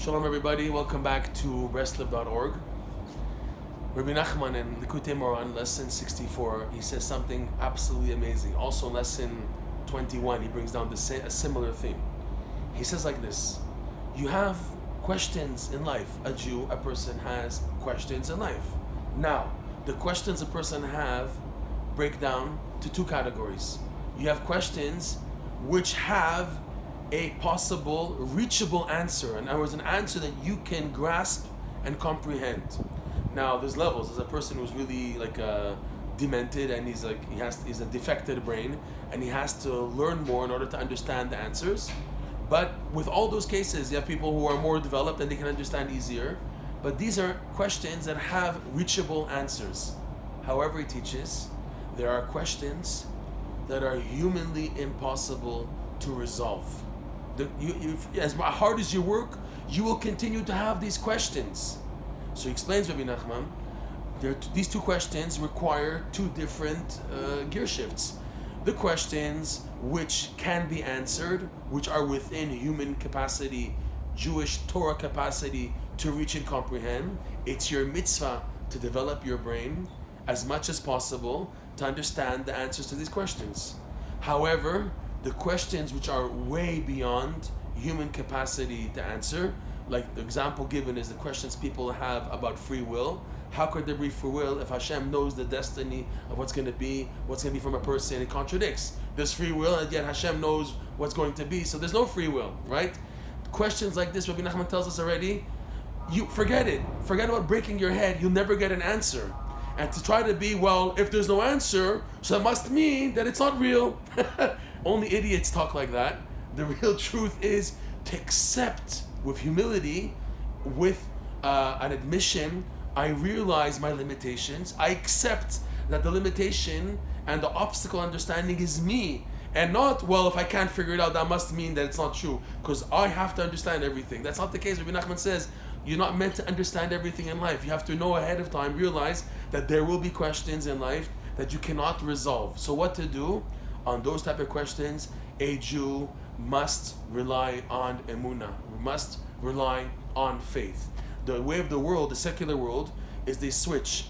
Shalom everybody, welcome back to Breslov.org. Rebbe Nachman in Likutei Moran, lesson 64, he says something absolutely amazing. Also in lesson 21, he brings down a similar theme. He says like this: you have questions in life. A Jew, a person has questions in life. Now, the questions a person have break down to two categories. You have questions which have a possible reachable answer, in other words, an answer that you can grasp and comprehend. Now, there's levels. There's a person who's really like demented, and he's a defected brain, and he has to learn more in order to understand the answers. But with all those cases, you have people who are more developed and they can understand easier. But these are questions that have reachable answers. However, he teaches there are questions that are humanly impossible to resolve. As hard as you work, you will continue to have these questions. So he explains, Rebbe Nachman, these two questions require two different gear shifts. The questions which can be answered, which are within human capacity, Jewish Torah capacity to reach and comprehend, it's your mitzvah to develop your brain as much as possible to understand the answers to these questions. However, the questions which are way beyond human capacity to answer, like the example given is the questions people have about free will. How could there be free will if Hashem knows the destiny of what's going to be from a person? It contradicts. There's free will, and yet Hashem knows what's going to be, so there's no free will, right? Questions like this, Rabbi Nachman tells us already, you forget it. Forget about breaking your head. You'll never get an answer. And to try to be, well, if there's no answer, so that must mean that it's not real. Only idiots talk like that. The real truth is to accept with humility, with an admission, I realize my limitations. I accept that the limitation and the obstacle understanding is me. And not, well, if I can't figure it out, that must mean that it's not true. Because I have to understand everything. That's not the case. Rabbi Nachman says, you're not meant to understand everything in life. You have to know ahead of time, realize that there will be questions in life that you cannot resolve. So what to do? On those type of questions, a Jew must rely on emunah. Must rely on faith. The way of the world, the secular world, is they switch.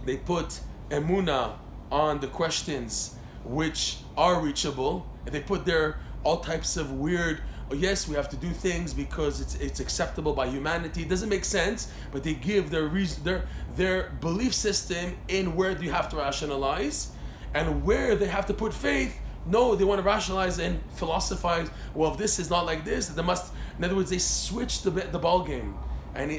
They put emunah on the questions which are reachable, and they put their all types of weird, oh yes, we have to do things because it's acceptable by humanity. It doesn't make sense, but they give their reason, their belief system in where do you have to rationalize, and where they have to put faith. No, they want to rationalize and philosophize. Well, if this is not like this, they must. In other words, they switch the ball game, and he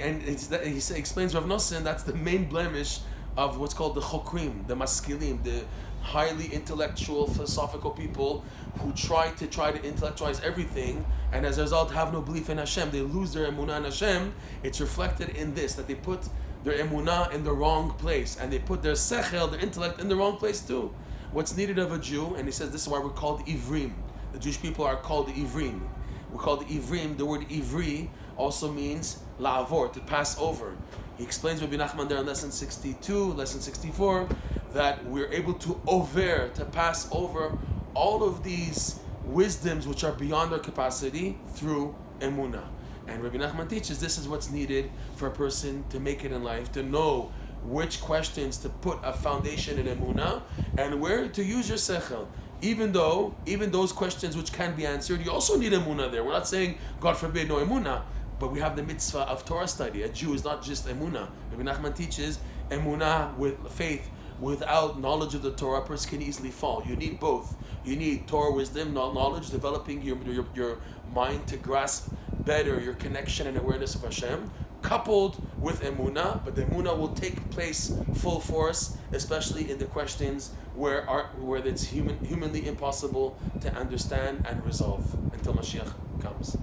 explains Rav Noson, that's the main blemish of what's called the chokrim, the maskilim, the highly intellectual, philosophical people who try to intellectualize everything, and as a result have no belief in Hashem. They lose their emunah in Hashem. It's reflected in this, that they put their emunah in the wrong place, and they put their sechel, their intellect, in the wrong place too. What's needed of a Jew, and he says this is why we're called ivrim. The Jewish people are called ivrim. We're called ivrim. The word ivri also means la'avor, to pass over. He explains Rabbi Nachman there in lesson 62, lesson 64, that we're able to pass over all of these wisdoms which are beyond our capacity through emunah. And Rabbi Nachman teaches this is what's needed for a person to make it in life, to know which questions to put a foundation in emunah, and where to use your sechel. Even those questions which can be answered, you also need emunah there. We're not saying, God forbid, no emunah, but we have the mitzvah of Torah study. A Jew is not just emunah. Rabbi Nachman teaches emunah with faith. Without knowledge of the Torah, a person can easily fall. You need both. You need Torah wisdom, knowledge, developing your mind to grasp better your connection and awareness of Hashem, coupled with emunah, but the emunah will take place full force, especially in the questions where it's humanly impossible to understand and resolve until Mashiach comes.